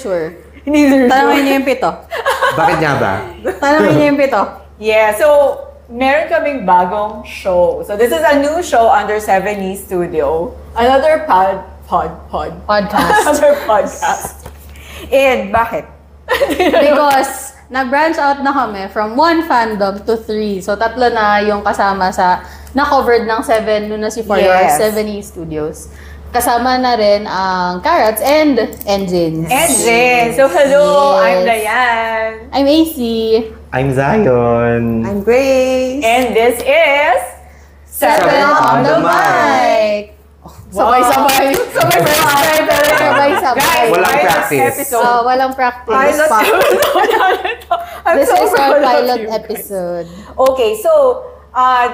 sure. Neither Tanongin niyo yung 7. Bakit nga ba? Tanongin niyo yung 7. Yeah, so meron kaming bagong show. So this is a new show under 7E Studio. Another Podcast. Another podcast. And bakit? Because nag-branch out na kami from 1 fandom to 3. So 3 na yung kasama sa na-covered ng 7 nung na si For Yes. 7E Studios. Kasama na rin ang Carrots and Engines. Engine! So hello, Yes. I'm Diane. I'm AC. I'm Zion. I'm Grace. And this is 7 on the mic. Sabay-sabay. Sabay-sabay. Sabay-sabay. Guys, Walang pilot practice. episode. Walang practice. Pilot episode. I'm This so is our proud of pilot you guys. episode. Okay, so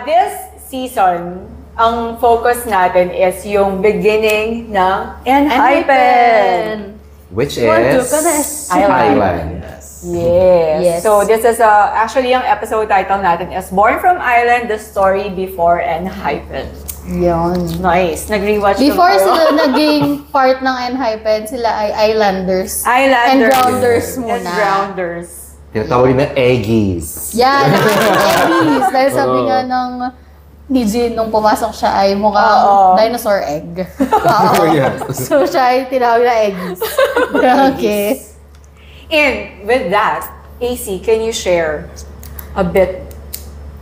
this season, ang focus natin is yung beginning ng Enhypen. Which One, two, is Island. Yes. Yes. So this is actually yung episode title natin is Born from Island, the story before Enhypen. Yun. Nice. Nag-rewatch Before ko. sila naging part ng Enhypen, sila ay Islanders. Islanders. And Grounders And muna. Grounders. tinatawag na Eggies. Yan, Eggies. Dahil sabi nga ng ni Jin nung pumasok siya ay mukhang dinosaur egg. Oo. Yes. So siya ay tinawag na Eggies. Okay. And with that, AC, can you share a bit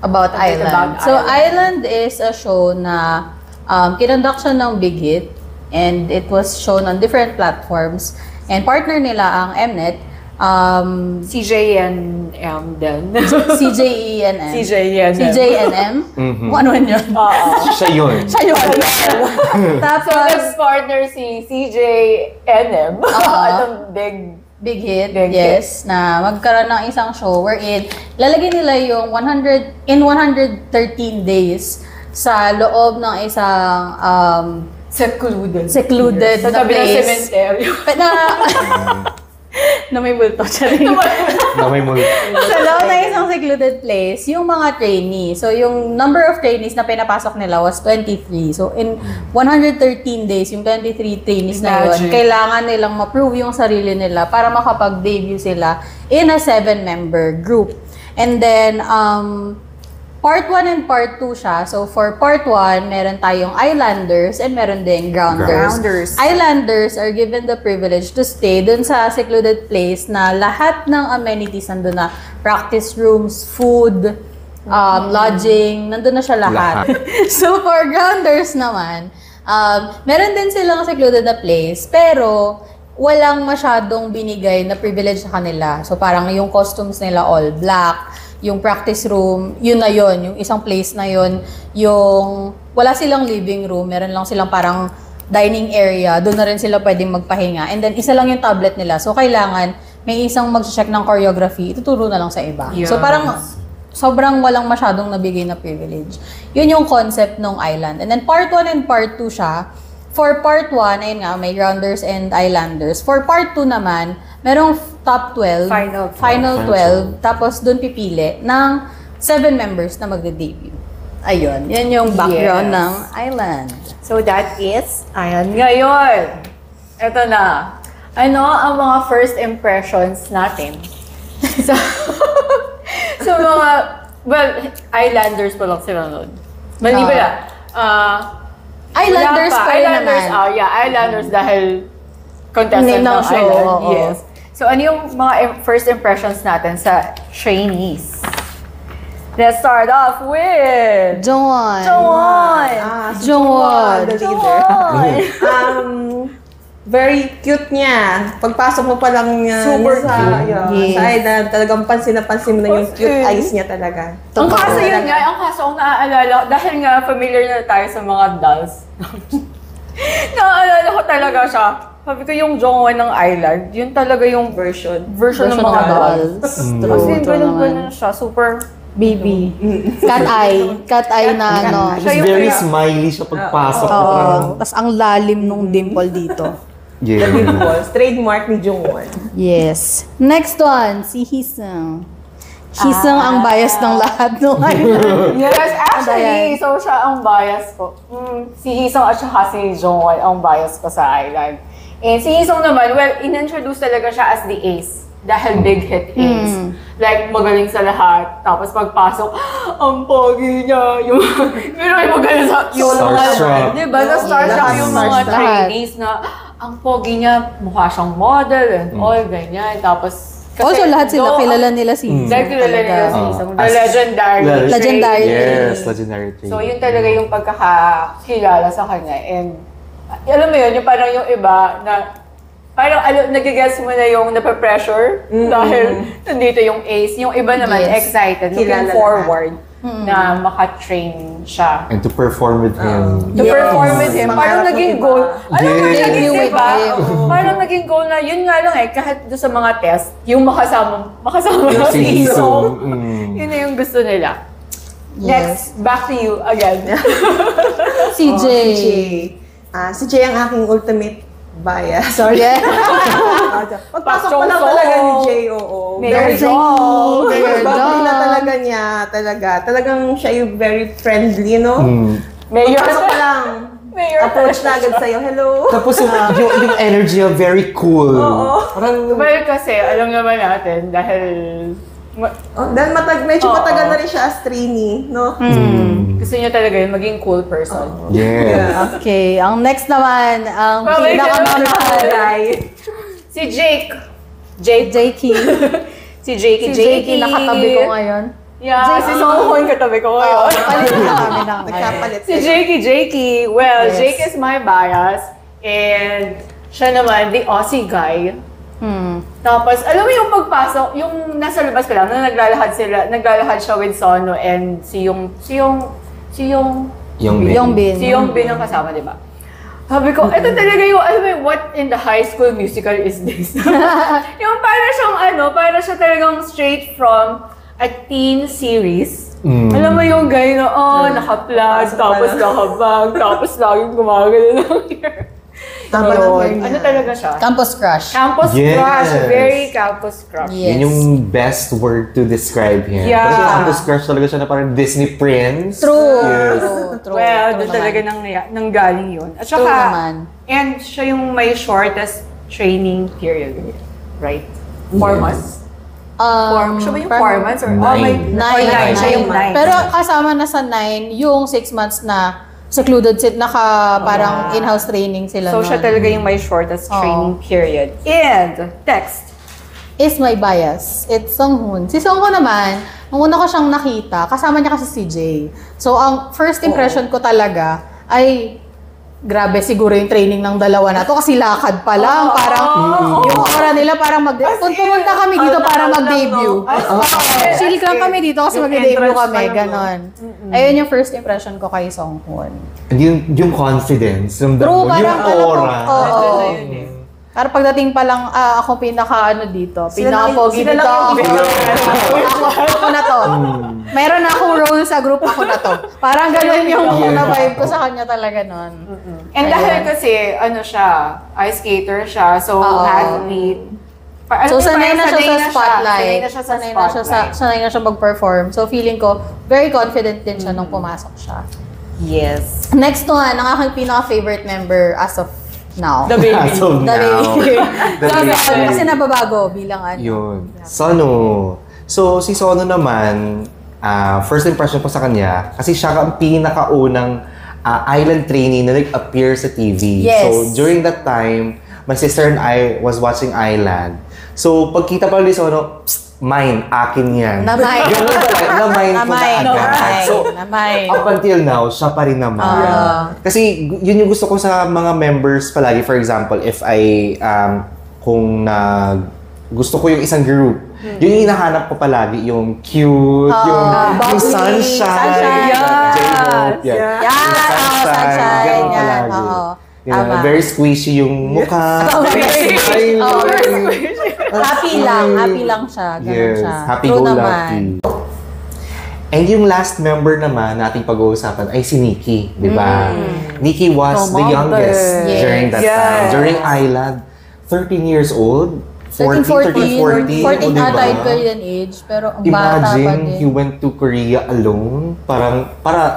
About A bit Island. about So Island. Island is a show na kinonduct siya ng Big Hit and it was shown on different platforms and partner nila ang Mnet, CJNM din? CJENM. CJNM. CJNM? Ano yun? Siya yun. Siya yun. So, Tapos, nag-partner si CJNM. Itong Big Hit, Big yes, na magkaroon ng isang show wherein lalagay nila yung 113 days sa loob ng isang secluded sa na tabi ng place. cementerio. Na may multo. Charing. Na may multi. Sa loob ng isang secluded place, yung mga trainees. So, yung number of trainees na pinapasok nila was 23. So, in 113 days, yung 23 trainees na yun, Imagine. kailangan nilang ma-prove yung sarili nila para makapag-debut sila in a 7-member group. And then, part 1 and part 2 siya. So, for part 1, meron tayong Islanders and meron ding Grounders. Grounders. Islanders are given the privilege to stay dun sa secluded place na lahat ng amenities nandun na. Practice rooms, food, lodging, nandun na siya lahat. So, for Grounders naman, meron din silang secluded na place, pero walang masyadong binigay na privilege sa kanila. So, parang yung costumes nila all black, yung practice room, yun na yun, yung isang place na yun, yung wala silang living room, meron lang silang parang dining area, doon na rin sila pwedeng magpahinga. And then, isa lang yung tablet nila. So, kailangan may isang mag-check ng choreography, ituturo na lang sa iba. Yes. So, parang sobrang walang masyadong nabigay na privilege. Yun yung concept ng Island. And then, part 1 and part 2 siya. For part 1, ayun nga, may Grounders and Islanders. For part 2 naman, merong top 12, final 12, tapos doon pipili ng 7 members na magde-debut. Ayun, yan yung background ng Island. So that is, ayan ngayon. Ito na. Ano ang mga first impressions natin? So mga, well, Islanders pa lang sila nun. Mali ba yan? Islanders pa rin Islanders, naman. Islanders dahil contestant Name ng ng show, Island. oo. Yes. So ano yung mga first impressions natin sa trainees? Let's start off with Jongwon. Jongwon! The leader. Very cute niya. Pagpasok mo pa lang niya Super sa, cute. sa island, talagang pansin na pansin mo na yung cute Okay. eyes niya talaga. Ang kaso yun Talaga. nga, ang kaso ang naaalala, dahil nga familiar na tayo sa mga dolls. Naaalala ko talaga siya. Sabi ko yung Jongwon ng Island, yun talaga yung version ng mga dolls. Kasi ganun siya, super Baby. Cat eye na ano. Siya Just yung very kaya- smiley siya pagpasok. Oo. Tapos ang lalim nung dimple dito. The Yeah. dimples. Trademark ni Jongwon. Yes. Next one, si Hisung. Hisung ang bias ng lahat ng Island. Yes, actually, so siya ang bias ko. Si Hisung at saka si Jongwon ang bias ko sa Island. And si Isong naman, well, in-introduce talaga siya as the ace. Dahil big hit ace. Like, magaling sa lahat. Tapos pagpasok, ang pogi niya. Yung, may magaling sa, yung Starstruck. diba? Na-starstruck yung mga Starstruck. trainees na, ang pogi niya, mukha siyang model and all, ganyan. Tapos, Also, lahat sila, kilala nila si dahil kilala nila si Isong. The legendary. Legendary. Yes, legendary trainer. So, yun talaga yung pagkakakilala sa kanya. And, alam mo yun, yung parang yung iba na, parang nag-guess mo na yung napapressure dahil nandito yung ace. Yung iba naman, Yes. excited, looking Kilala forward na makatrain siya. And to perform with him. To perform with him, parang Pangarap naging ng goal. iba. Alam mo, Yes. naging With diba? him. Parang naging goal na, yun nga lang kahit doon sa mga test, yung makasama Yung si si Isong. Isong. Yun na yung gusto nila. Yes. Next, back to you again. Si Jay. Si Jay. Si Jay ang aking ultimate bias. Sorry. Pagpasok pa lang talaga ni Jay, oo. Mayor Very Jong. Very Mayor bubbly na Jong. talaga niya, talaga. Talagang siya yung very friendly, no? Mayor. Pagpasok pa lang, Mayor. approach na agad sa'yo, hello. Tapos yung energy niya, very cool. Parang, Well, kasi, alam naman natin, dahil Dahil medyo matagal na rin siya as trainee, no? gusto niya talaga yun, maging cool person. yeah. Okay, ang next naman, ang Oh my pinakamahal. Si Jake. Jakey. Si Jakey. Si Jakey, nakatabi ko ngayon. Yeah, si Songhon katabi ko ngayon. Palit na kami ng Nagkapalit Si Jakey. Well, Yes. Jake is my bias. And siya naman, the Aussie guy. Tapos, alam mo yung pagpasok, yung nasa labas ka lang, na naglalahad siya with Sono and si Yung Bin. Si Yung Bin ang kasama, di ba? Sabi ko, ito talaga yung, alam mo yung, what in the High School Musical is this? Yung para siya talagang straight from a teen series. Alam mo yung guy na, naka-plug, tapos naka-bag, tapos laging gumagano ng hair. Tama lang Yun. yan. Ano talaga siya? Campus Crush. Campus Yes. crush. Very campus crush. Yes. Yun yung best word to describe him. Yeah. Kasi campus crush talaga siya na parang Disney prince. True. Yes. True. Well, True doon naman. talaga nanggaling yun. At True saka, naman. and siya yung may shortest training period. Right? 4 months? Siya ba yung 4 months? Or, Nine. Nine. Siya yung 9. Pero kasama na sa 9, yung 6 months na secluded sit, parang in-house training sila So, nun. siya talaga yung may shortest Oo. training period. And, text. Is my bias. It's Songhun. Si Songhun naman, nung una ko siyang nakita, kasama niya kasi si Jay. So, ang first impression ko talaga ay, grabe siguro yung training ng dalawa na to kasi lakad pa lang. Parang, yung aura nila parang pumunta kami dito para mag-debut. Chill lang kami dito kasi mag-debut kami. Ganon. Ayun yung first impression ko kay Songhun. And yung confidence, yung True, yung parang alam ko, aura. oo. na yun eh. Para pagdating pa lang, ako dito. Pinaka-pogi sila dito. lang yung Ako na to. Meron na akong role sa group, ako na to. Parang ganun yung na-vibe ko sa kanya talaga nun. And dahil kasi, siya, ice skater siya, so Oo. athlete. So, sanay na siya sa spotlight. Sanay na siya sa spotlight. Sanay na siya mag-perform. So, feeling ko, very confident din siya nung pumasok siya. Yes. Next one, ang aking pinaka-favorite member as of now. The baby. As of The now. baby. The baby. Kasi nababago bilang Yun. Sono. So, si Sono naman, first impression ko sa kanya, kasi siya ang pinakaunang island trainee na nag-appear sa TV. Yes. So, during that time, my sister and I was watching Island. So, pagkita pa ni Sono, mine, akin yan. Na-mine. Ganun talaga, na-mine ko na agad. So, Na-mine. up until now, siya pa rin naman. Kasi yun yung gusto ko sa mga members palagi. For example, if I, gusto ko yung isang group, yun yung hinahanap ko palagi, yung cute, yung bubbly, sunshine. sunshine. J-Hope, yan. Yan, Yung sunshine. ganun Yan, palagi. oo. Yan, Tama. very squishy yung mukha. Very smiling. Happy lang siya. Ganun Yes, siya. happy True go naman. lucky. And yung last member naman na ating pag-uusapan ay si Nikki, di ba? Nikki was the Commander. youngest Yes. during that time. During Island, 13 years old. 13, 14, 14 diba? ata yung Korean age, pero ang bata pa Imagine, he din. went to Korea alone.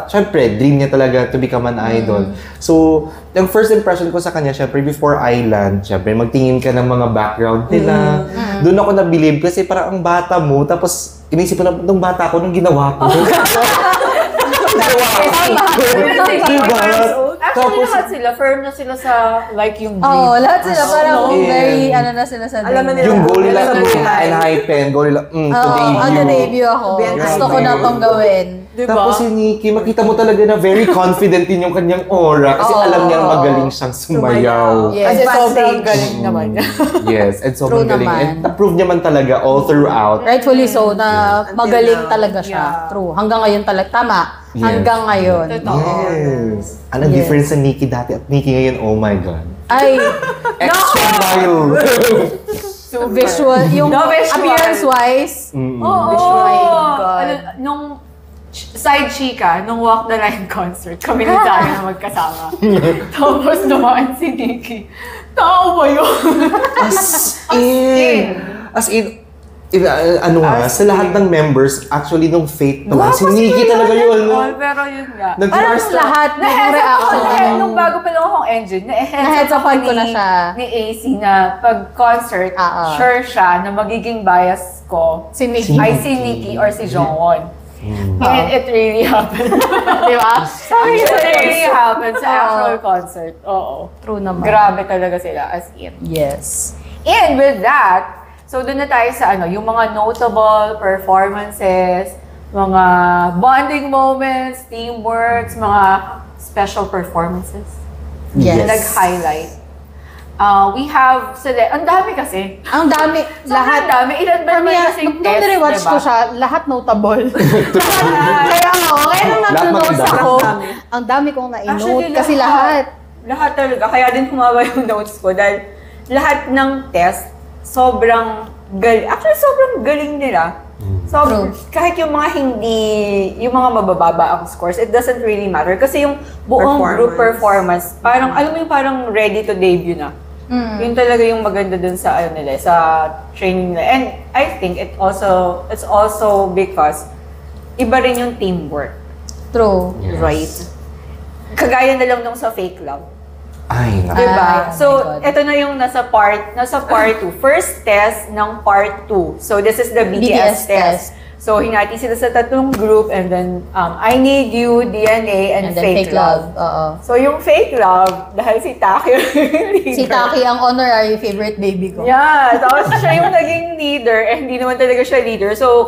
Syempre, dream niya talaga to become an idol. So, yung first impression ko sa kanya, syempre, before Island, syempre, magtingin ka ng mga background nila. Doon ako na-believe kasi parang ang bata mo, tapos inisip ko na, nung bata ko, nung ginawa ko. Diba? Actually, lahat sila, firm na sila sa like yung Oo, lahat sila parang in. very, na sila sa Alam na nila. Yung goal nila Alam sa na buhay, nila. hypen, goal nila, to debut. debut ako. Grabe. Gusto ko na tong gawin. Diba? Tapos si Nikki, makita mo talaga na very confident din yung kanyang aura kasi Oo. alam niyang magaling siyang sumayaw. Yes. Kasi Advanced sobrang stage. galing naman niya. Yes, and sobrang True galing. naman. And na-prove niya man talaga all throughout. Rightfully so, na Until magaling now. talaga siya. Yeah. True. Hanggang ngayon talaga. Tama. Yes. Hanggang ngayon. Totoo. Yes. Anong Yes. difference sa Nikki dati at Nikki ngayon? Oh my God. Ay, Extra wild. Super. visual. Yung No, visual. appearance-wise. Oo. Visual. God. Ano, nung side chika, nung Walk the Line concert, kami ni Zara na magkasama. Tapos naman si Nikki. Tao ba yun? As in, sa lahat ng members, actually, nung Fate naman, si Kasi Nikki yun talaga yun. all, pero yun nga. Parang lahat ng reaction. Nung bago pa lang akong engine, Na-heads upan ko na siya. Ni AC na pag concert, sure siya na magiging bias ko Si Nikki. ay si Nikki or si Jongwon. And it really happened. Di ba? Sabi it really happened sa actual concert. Oo. True naman. Grabe talaga sila, as in. Yes. And with that, so doon na tayo sa yung mga notable performances, mga bonding moments, teamworks, mga special performances Yes. na nag-highlight. We have, ang dami kasi. Ang dami. Lahat Lahat. dami. Ilan ba For me, naman kasing nung test, nire-watch diba? ko siya, lahat notable. Kaya nung Lahat nanonotes maganda. ako, Dami. ang dami kong na-note. Actually, Kasi lahat. Lahat talaga. Kaya din humaba yung notes ko dahil lahat ng test, sobrang galing. Actually, sobrang galing nila. So, True. kahit yung mga yung mga mabababa ang scores, it doesn't really matter. Kasi yung buong group performance, parang, alam mo yung parang ready to debut na. Yun talaga yung maganda dun sa, nila, sa training nila. And I think it's also because iba rin yung teamwork. True. Yes. Right? Kagaya na lang nung sa Fake Love. Ay, naku. Diba? Ay, oh So, my God. ito na yung nasa part 2. First test ng part 2. So, this is the BTS, BTS test. test. So, hinati sila sa tatlong group and then I Need You, DNA, and And then Fake, Love. Oo. So, yung Fake Love, dahil si Taki yung leader. Si Taki ang honorary favorite baby ko. Yeah, tapos siya yung naging leader and hindi naman talaga siya leader. So,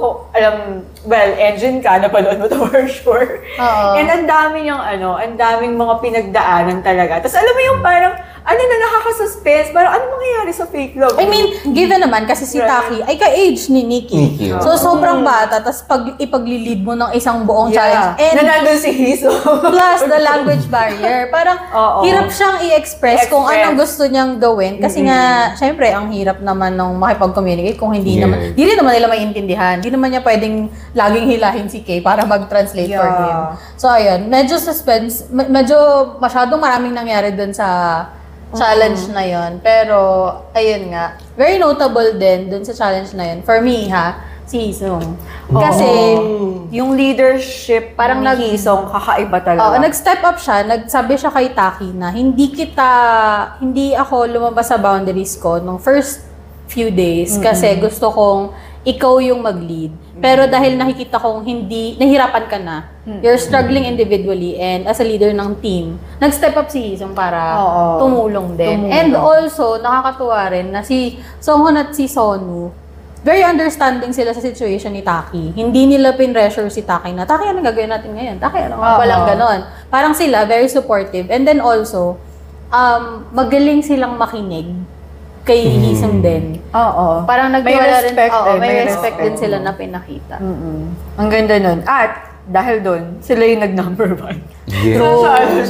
engine ka, napanood mo to for sure. Oo. And ang dami niyang ang daming mga pinagdaanan talaga. Tapos alam mo yung parang, na nakaka-suspense, parang ano mangyayari sa Fake Love? I mean, given naman kasi si Taki ay ka-age ni Nikki. Nikki, So, sobrang bata. Tapos ipag-lead mo ng isang buong challenge. na And nandun si Hiso. plus the language barrier. Parang Oo. hirap siyang i-express kung anong gusto niyang gawin. Kasi nga, syempre, ang hirap naman ng makipag-communicate kung hindi Yes. naman, di rin naman nila maintindihan. Di naman niya pwedeng laging hilahin si Kay para mag-translate for Yeah. him. So, ayun. Medyo suspense. Medyo masyadong maraming nangyari dun sa challenge na yon. Pero, ayun nga. Very notable din dun sa challenge na yun. For me, si Hisong. Kasi, Yung leadership parang ni Hisong, kakaiba talaga. nag-step up siya, nagsabi siya kay Taki na hindi ako lumabas sa boundaries ko nung first few days kasi gusto kong ikaw yung mag-lead. Pero dahil nakikita kong nahirapan ka na, you're struggling individually and as a leader ng team, nag-step up si Hisong para tumulong din. And also, nakakatuwa rin na si Songhon at si Sonu, very understanding sila sa situation ni Taki. Hindi nila pin-pressure si Taki na, Taki, anong gagawin natin ngayon? Taki, ano nga? Walang ganon. Parang sila, very supportive. And then also, magaling silang makinig kay Hisong din. Oo. Parang May nagtiwala rin, respect din, may may respect din respect. sila na pinakita. Ang ganda nun. At, dahil doon, sila yung nag-number 1. Yes.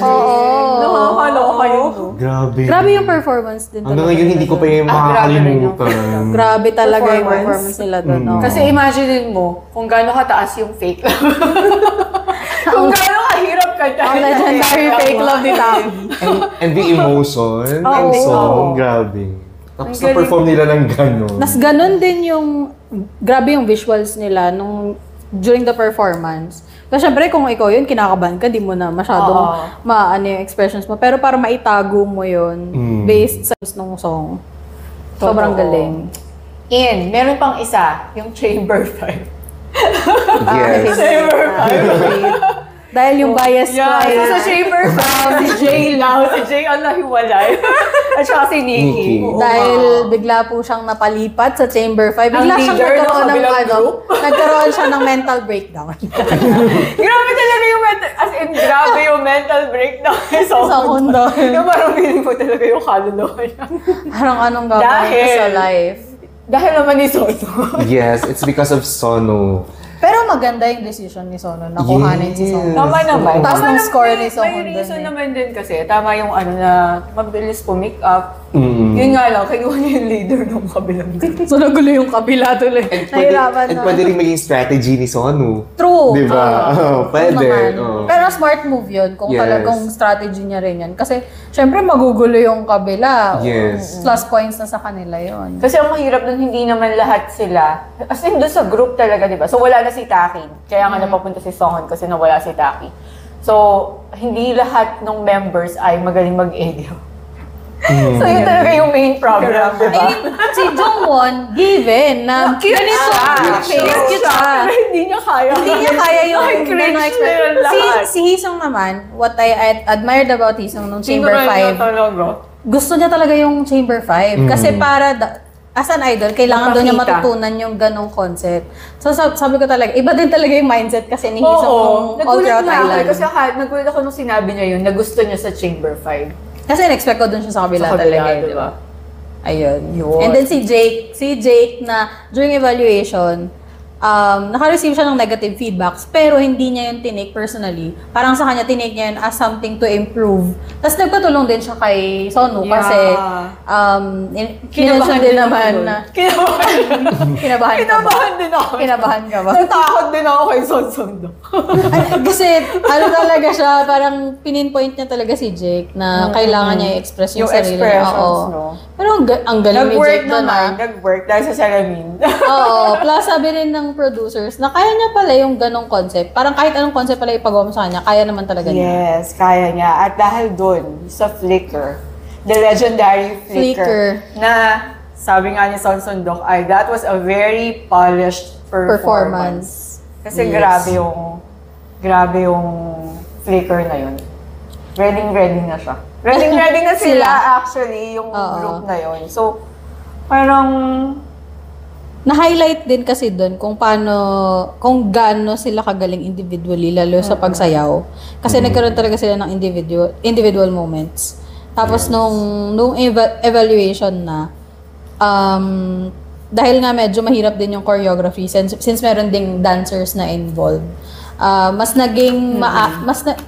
Oo. Nakakaloka yun, no? Grabe. Grabe yung performance din Hanggang talaga ngayon, hindi ko pa yung grabe rin yung makakalimutan. Grabe talaga yung Performance. performance nila doon. oo. Kasi imaginein mo kung gaano kataas yung fake love. Kung gaano kahirap kanta. Ang legendary fake love ni Taki. And the emotion, Oo. ang song, grabe. Tapos na-perform nila ng gano'n. Nas ganun din yung, grabe yung visuals nila during the performance. Kasi syempre kung ikaw yun, kinakabahan ka, di mo na masyadong maano yung expressions mo. Pero para maitago mo yun, based sa nung song. Sobrang galing. Meron pang isa, yung Chamber 5. Yes. Chamber 5. Dahil yung bias ko ay... So, sa Chamber 5, si Jay lang. Si Jay ang nahiwalay. At saka si Nikki. Dahil bigla po siyang napalipat sa Chamber 5. Bigla Ang siyang leader ng nagkaroon ng kabilang group. nagkaroon siya ng mental breakdown. Grabe talaga yung grabe yung mental breakdown ni Sa Song. mundo. Yung parang feeling mo talaga yung kaluluwa niya. Parang anong gagawin ko sa life. Dahil naman ni Sono. Yes, it's because of Sono. Pero maganda yung decision ni Sono na kuhanin si Sono. Tama naman. Taas Tama ng naman, score ni Song may reason dun eh. naman din kasi. Tama yung na mabilis make up. Yun nga lang, kinuha niya yung leader ng kabilang group. So nagulo yung kabila tuloy. Nahirapan And na. pwede rin maging strategy ni Sono. True. Diba? Pwede. Naman. Oh. Pero smart move yun kung Yes. talagang strategy niya rin yan. Kasi syempre magugulo yung kabila. Yes. Plus points na sa kanila yun. Kasi ang mahirap dun, hindi naman lahat sila. As in, dun sa group talaga, di ba? So, wala na si Taki. Kaya nga napapunta si Songhon kasi nawala si Taki. So, hindi lahat ng members ay magaling mag-edit. So, yun talaga yung main problem, di ba? Eh, si Jongwon, given na Cute ganito, siya. cute siya. Pero hindi niya kaya. Hindi niya kaya yung Cringe ganong na expression. yun lahat. Si Hisong naman, what I admired about Hisong nung Chamber Sino rin 5, niya talaga? gusto niya talaga yung Chamber 5. Kasi para, as an idol, kailangan doon niya Mapakita. matutunan yung ganong concept. So sabi ko talaga, iba din talaga yung mindset kasi ni Hisong nung All Nagulat Throughout na ako. Island. Kasi nagulat ako nung sinabi niya yun, na gusto niya sa Chamber 5. Kasi in-expect ko doon siya sa kabila talaga. di ba? Ayun. Yun. And then si Jake na during evaluation, naka-receive siya ng negative feedbacks, pero hindi niya yun tinake personally. Parang sa kanya, tinake niya yun as something to improve. Tapos nagpatulong din siya kay Sonu kasi kinention din naman na kinabahan ka ba? Kinabahan din ako. Kinabahan ka ba? Natakot din ako kay Sonson. Kasi ano talaga siya, parang pinpoint niya talaga si Jake na kailangan niya i-express yung sarili niya. expressions, Oo. no? Pero ang galing ni Nag-work Jake doon naman. Nag-work dahil sa salamin. Oo. Plus, sabi rin ng producers na kaya niya pala yung ganong concept. Parang kahit anong concept pala ipagawa mo sa kanya, kaya naman talaga niya. Yes, kaya niya. At dahil doon, sa Flickr, the legendary Flickr, na sabi nga ni Sonson Doc ay that was a very polished performance. Kasi Yes. grabe yung Flickr na yun. Ready na siya. Ready na sila actually, yung Oo. group na yun. So, parang Na-highlight din kasi doon kung kung gaano sila kagaling individually, lalo sa pagsayaw. Kasi nagkaroon talaga sila ng individual moments. Tapos nung evaluation na, dahil nga medyo mahirap din yung choreography since meron ding dancers na involved, mas naging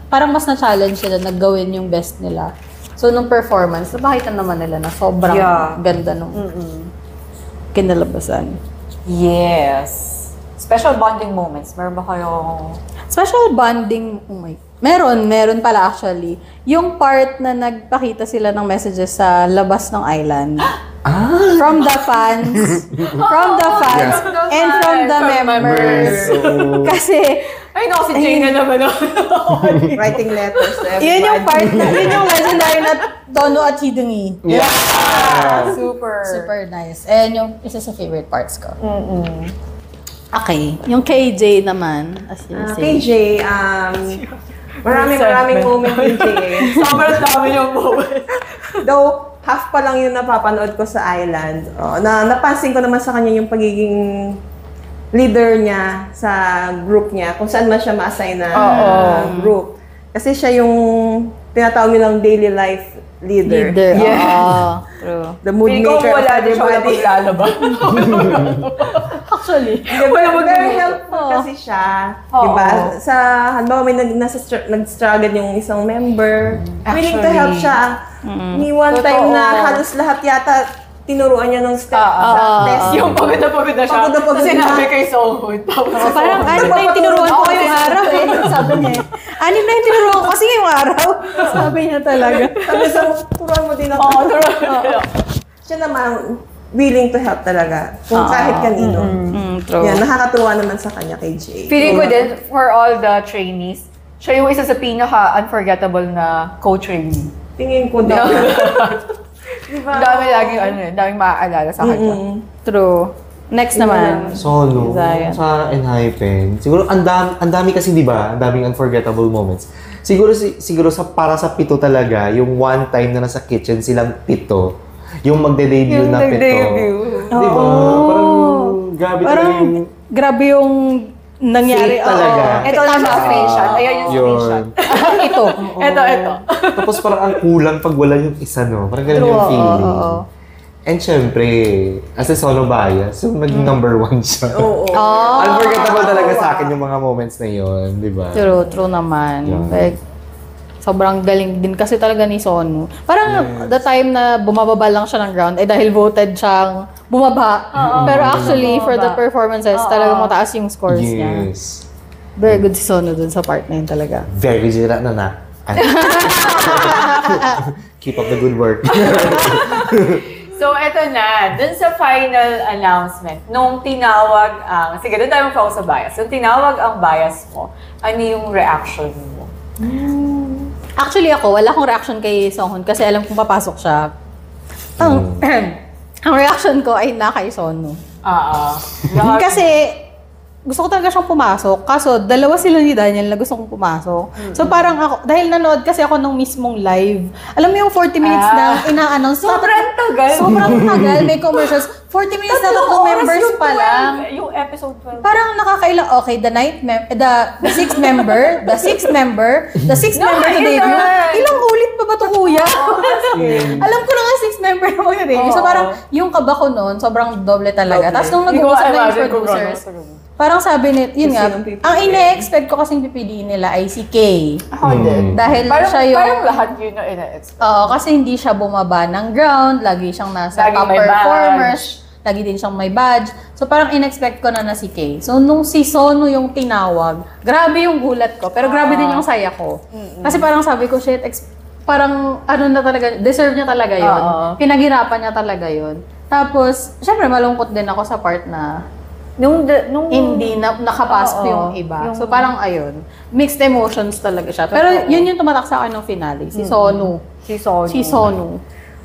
parang mas na-challenge sila na gawin yung best nila. So nung performance, napakita naman nila na sobrang ganda nung kinalabasan. yes. Special bonding moments. Meron ba kayong... Special bonding, meron pala actually. Yung part na nagpakita sila ng messages sa labas ng island. From the fans. Yeah. And from the members. Kasi, Ay, no, si Jane na naman ako. Writing letters to everybody. yun yung part yun yung legendary na Tono at Hidungi. Yeah. Super nice. And yung isa sa favorite parts ko. Okay. Yung KJ naman, as you say. KJ, maraming moment kay Jay. Sobrang dami yung moment. Though, half pa lang yung napapanood ko sa Island. Napansin ko naman sa kanya yung pagiging leader niya sa group niya, kung saan man siya ma-assign na group. Kasi siya yung tinatawag nilang daily life leader. Yeah. True. The mood Feeling ko maker wala of din siya everybody. maglalaba. Actually. Very helpful kasi siya. Diba? Sa, halimbawa may nag-struggle yung isang member. Willing to help siya. Ni one time na halos lahat yata tinuruan niya ng step sa test. Yung pagod na siya. Pagod na pagod Sinabi na. kay Sohun. Tapos Parang anim na yung tinuruan ko ngayong araw eh. Sabi niya eh. Anim na yung tinuruan ko kasi ngayong araw. Sabi niya talaga. Sabi sa turuan mo din ako. Oo, turuan. siya naman willing to help talaga. Kung kahit kanino. True. Yan, nakakatuwa naman sa kanya kay Jay. Feeling ko din, for all the trainees, siya yung isa sa pinaka-unforgettable na co-trainee. Tingin ko daw. Diba? Daming maaalala sa kanya. True. Next naman. Solo, Zion. sa Enhypen. Siguro, ang dami kasi, di ba? Ang daming unforgettable moments. Siguro para sa pito talaga, yung one time na nasa kitchen silang pito, yung magde-debut na pito. Di ba? Grabe yung nangyari. Fate talaga. Ito na sa screenshot. Ayan yung screenshot. Ito. Ito. Tapos parang ang kulang pag wala yung isa, no? Parang ganun yung feeling. And syempre, as a solo bias, yung naging number 1 siya. Unforgettable talaga sa akin yung mga moments na yun, di ba? True naman. Yeah. Like, sobrang galing din kasi talaga ni Sonu. Parang the time na bumababa lang siya ng ground, dahil voted siyang bumaba. Pero actually, for the performances, talagang mataas yung scores niya. Yes. Very good si Sonu dun sa part na yun talaga. Very zira na. Keep up the good work. So, eto na. Dun sa final announcement, nung tinawag ang... Sige, dun tayo mag-focus sa bias. Nung tinawag ang bias mo, ano yung reaction mo? Actually ako, wala akong reaction kay Songhun kasi alam kong papasok siya. Ang reaction ko ay na kay Sonu. Kasi gusto ko talaga siyang pumasok. Kaso, dalawa sila ni Daniel na gusto kong pumasok. So parang ako, dahil nanood kasi ako nung mismong live, alam mo yung 40 minutes na ina-announce. Sobrang tagal. Sobrang tagal. May commercials. 40 minutes na tatlong members pa lang. Yung episode 12. Parang nakakailang, okay, the sixth member to debut. Ilang ulit pa ba ito, kuya? Alam ko na nga sixth member na mag-debut. So parang yung kaba ko noon, sobrang doble talaga. Tapos nung nag-uusap na yung producers, parang sabi nila, yun nga, ang ina-expect ko kasing pipiliin nila ay si Kay. Ako din. Dahil siya yung... Parang lahat yun na ina-expect. Oo, kasi hindi siya bumaba ng ground, lagi siyang nasa Laging top may performers, lagi din siyang may badge. So parang in-expect ko na si Kay. So nung si Sonu yung tinawag, grabe yung gulat ko, pero grabe din yung saya ko. Kasi parang sabi ko, shit, parang ano na talaga, deserve niya talaga yun. Pinaghirapan niya talaga yun. Tapos, syempre malungkot din ako sa part na Nung hindi na nakapasok yung iba. So parang ayun, mixed emotions talaga siya. Pero yun yung tumatak sa akin ng finale, si Sonu. Si Sonu.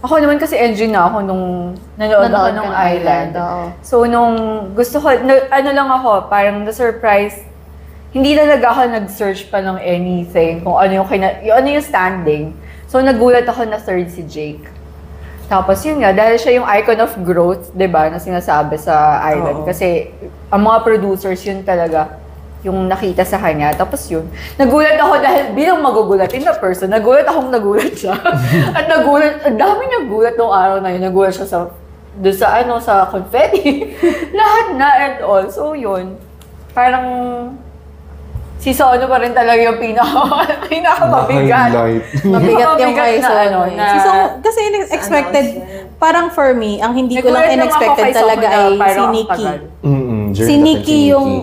Ako naman kasi engine na ako nung nanood ako ng Island. So nung gusto ko, ano lang ako, parang na-surprise, hindi talaga ako nag-search pa ng anything, kung ano yung standing. So nagulat ako na third si Jake. Tapos yun nga, dahil siya yung icon of growth, 'di ba, na sinasabi sa Island. Kasi ang mga producers yun talaga yung nakita sa kanya. Tapos yun, nagulat ako dahil bilang magugulatin na person, nagulat siya. At ang dami nagulat nung araw na yun. Nagulat siya sa confetti. Lahat na and all. So yun, parang si Sonu pa rin talaga yung pinaka-mabigat. Mabigat yung kay Sonu. Kasi expected, parang for me, ang hindi ko lang in-expected talaga ay si Nikki.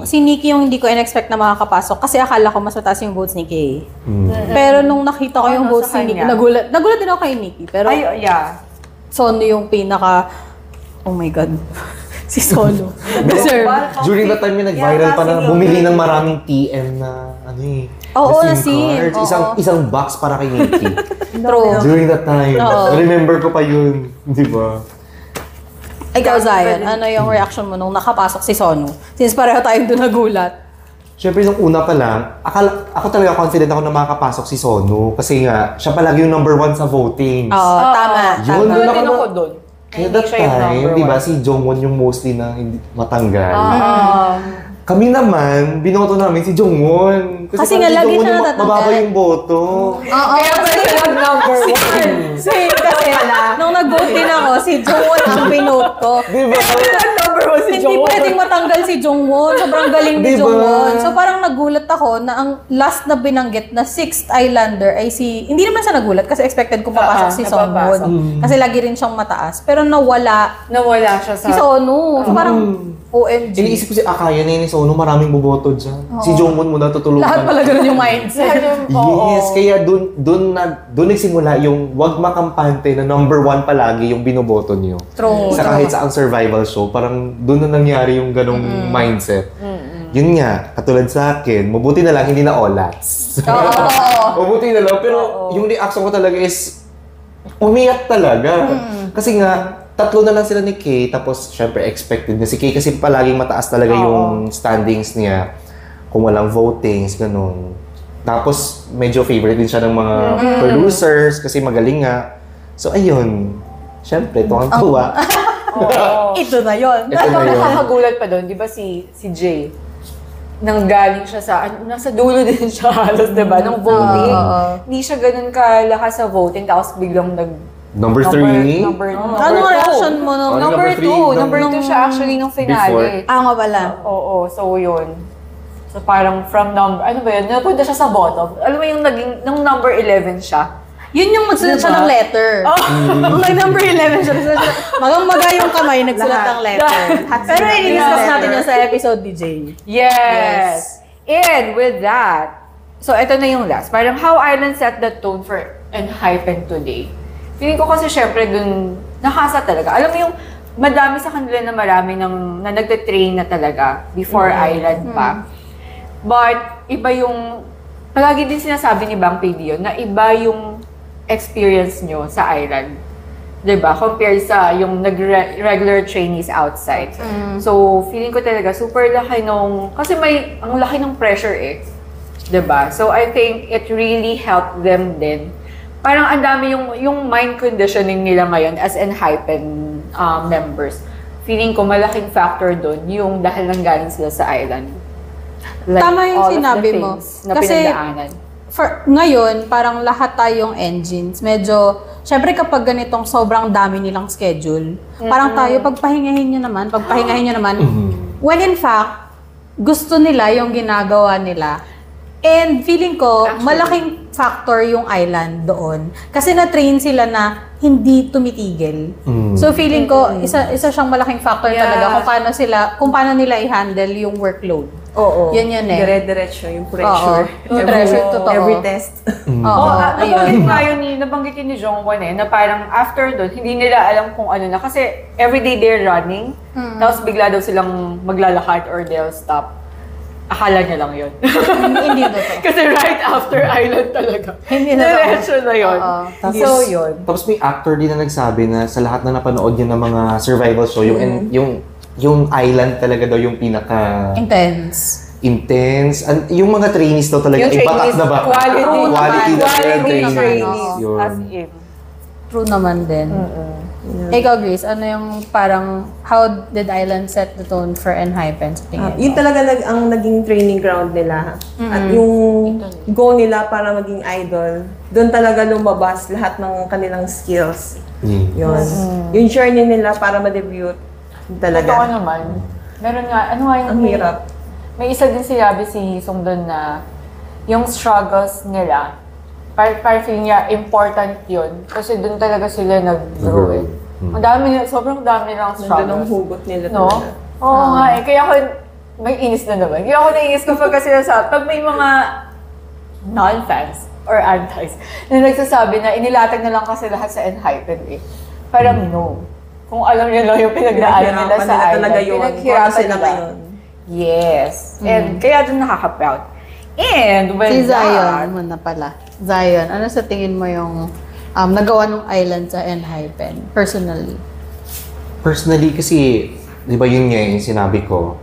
Si Nikki yung hindi ko in-expect na makakapasok kasi akala ko mas mataas yung votes ni Kay. Pero nung nakita ko yung votes ni Nikki, nagulat din ako kay Nikki. Pero Sonu yung oh my God. Si Sonu. During that time, nag-viral pa na bumili ng maraming TM na na SIM. Isang box para kay Nikki. True. During that time. Remember ko pa yun. Di ba? Ikaw, Zion, ano yung reaction mo nung nakapasok si Sonu? Since pareho tayong doon nagulat. Siyempre, nung una pa lang, ako talaga confident ako na makakapasok si Sonu. Kasi nga, siya palagi yung number 1 sa voting. Oo, tama. Yun, doon ako doon. Kaya that time, di ba, si Jongwon yung mostly na hindi matanggal. Kami naman, binoto namin si Jongwon. Kasi nga, lagi siya natatanggal. Mababa yung boto. Kaya pa siya number 1. Kasi nung nag-vote din ako, si Jongwon ang binote ko. Di ba? number 1 si Hindi Jongwon. pwedeng matanggal si Jongwon. Sobrang galing ni Diba? Jongwon. So parang nagulat ako na ang last na binanggit na 6th Islander ay si... Hindi naman siya nagulat kasi expected ko papasok si napapasok. Songbun. Kasi lagi rin siyang mataas. Pero nawala Nawala siya sa... si Sono. So parang OMG. Iniisip ko si Akaya na yun, Sono, maraming boboto dyan. Si Jongwon muna tutulungan. Lahat pala ganun yung mindset. Yes, kaya dun nagsimula yung wag makampante na number 1 palagi yung binoboto niyo. True. Sa kahit sa ang survival show, parang dun na nangyari yung ganong mindset. Yun nga, katulad sa akin, mabuti na lang hindi na olats. Mabuti na lang, pero yung reaction ko talaga is umiyak talaga. Kasi nga, 3 na lang sila ni Kay, tapos syempre expected na si Kay kasi palaging mataas talaga yung standings niya. Kung walang votings, ganun. Tapos medyo favorite din siya ng mga producers kasi magaling nga. So ayun, syempre, tuwang-tuwa. Ito na yun. Ito na yun. Nakakagulat pa doon, di ba si Jay? Nanggaling siya sa, nasa dulo din siya halos, di ba? Nung voting. Hindi siya ganun kalakas sa voting, tapos biglang Number 3? Number Anong reaction mo nung Number 2. Number 2 siya actually nung finale. nga pala. Oo, so yun. So parang from number, ano ba yun? Napunta siya sa bottom. Alam mo yung naging, nung number 11 siya. Yun yung magsulat siya ng letter. Nung number 11 siya, magang-maga yung kamay, nagsulat ng letter. Pero i-discuss natin yun sa episode ni Jay. Yes! And with that, so ito na yung last. Parang how Island set the tone for Enhypen today. Feeling ko kasi syempre dun, nakasa talaga. Alam mo yung madami sa kanila na marami na nagte-train na talaga before Island pa. But iba yung, palagi din sinasabi ni Bang Pavilion na iba yung experience nyo sa Island. Diba? Compared sa yung regular trainees outside. So, feeling ko talaga super laki nung, kasi ang laki ng pressure eh. Diba? So, I think it really helped them din. Parang ang dami yung mind conditioning nila ngayon as Enhypen members. Feeling ko malaking factor doon yung dahil nanggaling sila sa Island. Like, Tama yung all of the sinabi mo. things na Kasi, pinagdaanan. Ngayon, parang lahat tayong engines. Medyo, syempre kapag ganitong sobrang dami nilang schedule, parang tayo, pagpahingahin nyo naman. When in fact, gusto nila yung ginagawa nila. And feeling ko, Actually, malaking factor yung Island doon. Kasi na-train sila na hindi tumitigil. So feeling ko, isa siyang malaking factor talaga kung paano nila i-handle yung workload. Oo. Yun eh. Dire-diretso yung pressure. Yung pressure, totoo. Every test. Nabanggit yun ni Jongwon na parang after doon, hindi nila alam kung ano na. Kasi everyday they're running, tapos bigla daw silang maglalakad or they'll stop. Akala niya lang yun. Hindi totoo. Kasi right after Island talaga. Hindi na totoo. Diretso na yun. So, yun. Tapos may actor din na nagsabi na sa lahat na napanood niya ng mga survival show, yung Island talaga daw yung pinaka intense. Yung mga trainees daw talaga, Yung batak na batak. Quality trainees. Yun. As in. True naman din. Ikaw, Grace, ano yung parang, how did Island set the tone for Enhypen sa tingin mo? Yun talaga ang naging training ground nila. At yung goal nila para maging idol, doon talaga lumabas lahat ng kanilang skills. Yun. Yung journey nila para ma-debut, talaga. Totoo naman. Meron nga, ano nga yung... Ang hirap. May isa din sinabi si Song doon na yung struggles nila, parang feeling niya important yun. Kasi doon talaga sila nag-grow eh. Ang dami nila, sobrang dami nilang Nandun struggles. ang hugot nila No? talaga. Oo nga eh. Kaya ako, may inis na naman. Kaya ako naiinis kapag kasi pag may mga non-fans or antis na nagsasabi na inilatag na lang kasi lahat sa Enhypen eh. Parang no. Kung alam niyo lang yung pinagdaanan nila sa Pinaghirapan nila talaga Island, yun. pinaghirapan Kung ano sila nila. ngayon. Yes. And kaya doon nakaka-proud. And when Si Zion muna pala. Zion, ano sa tingin mo yung nagawa ng Island sa Enhypen, personally? Personally, kasi, di ba yun nga yung sinabi ko,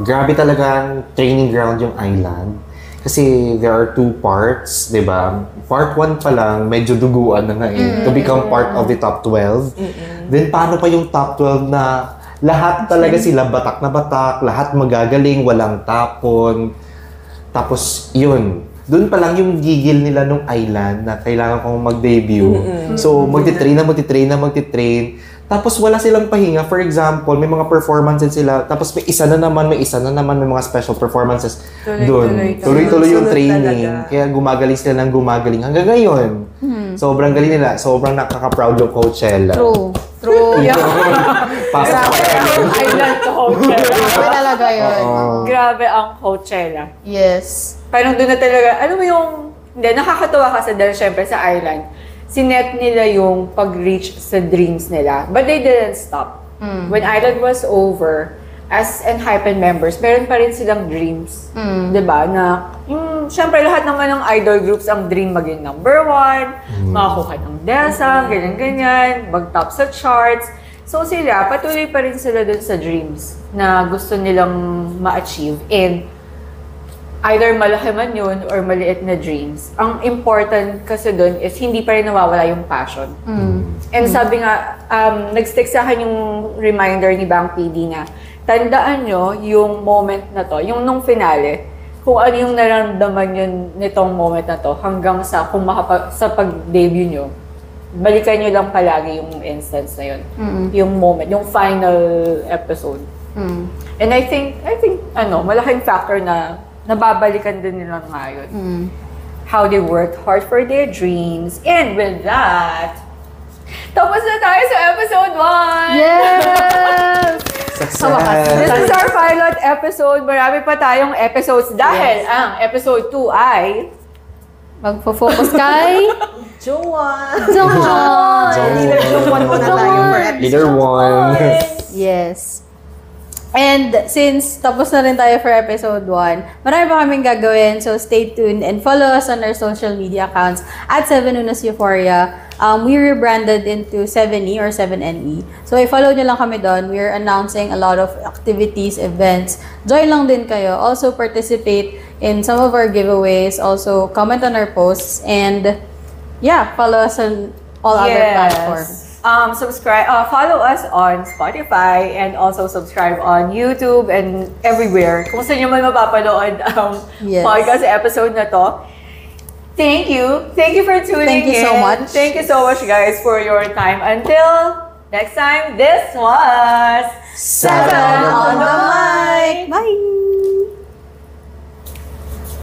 grabe talagang training ground yung Island. Kasi there are 2 parts, di ba? Part 1 pa lang, medyo duguan na nga to become part of the top 12. Then paano pa yung top 12 na lahat talaga sila batak na batak, lahat magagaling, walang tapon. Tapos yun, doon pa lang yung gigil nila nung Island na kailangan kong mag-debut. So magtitrain. Tapos wala silang pahinga. For example, may mga performances sila. Tapos may isa na naman, may mga special performances doon. Tuloy-tuloy yung Sunod training. talaga. Kaya gumagaling sila ng gumagaling hanggang ngayon. Sobrang galing nila. Sobrang nakaka-proud yung Coachella. True. Pasok Island to Coachella. Grabe talaga yun. Grabe ang Coachella. Yes. Parang doon na talaga, alam mo yung, hindi, nakakatuwa kasi dahil syempre sa island, sinet nila yung pag-reach sa dreams nila. But they didn't stop. When Island was over, as Enhypen members, meron pa rin silang dreams. Diba? Na, syempre lahat naman ng idol groups, ang dream maging number 1, makakuha ng DESA, ganyan-ganyan, mag-top sa charts. So sila, patuloy pa rin sila dun sa dreams na gusto nilang ma-achieve. And either malaki man yun or maliit na dreams. Ang important kasi dun is hindi pa rin nawawala yung passion. And sabi nga, nag-stick sa akin yung reminder ni Bang PD na tandaan nyo yung moment na to, yung nung finale, kung ano yung naramdaman yun nitong moment na to hanggang sa sa pag-debut nyo, balikan nyo lang palagi yung instance na yun. Yung moment, yung final episode. And I think, malaking factor na nababalikan din nila ngayon. How they worked hard for their dreams. And with that, tapos na tayo sa episode 1! Yes! Success! This is our pilot episode. Marami pa tayong episodes dahil ang episode 2 ay Magpo-focus kay Joan! Joan! Leader Joan muna tayo for episode. Leader 1. Yes. And since tapos na rin tayo for episode 1, marami pa kaming gagawin. So stay tuned and follow us on our social media accounts at 7 Unos Euphoria. We rebranded into 7E or 7NE. So i-follow nyo lang kami doon. We're announcing a lot of activities, events. Join lang din kayo. Also participate in some of our giveaways. Also comment on our posts. And yeah, follow us on all other platforms. Follow us on Spotify and also subscribe on YouTube and everywhere. Kung saan nyo man mapapanood ang podcast episode na to. Thank you. Thank you for tuning in. Thank you so much. Thank you so much, guys, for your time. Until next time, this was 7 on the Mic!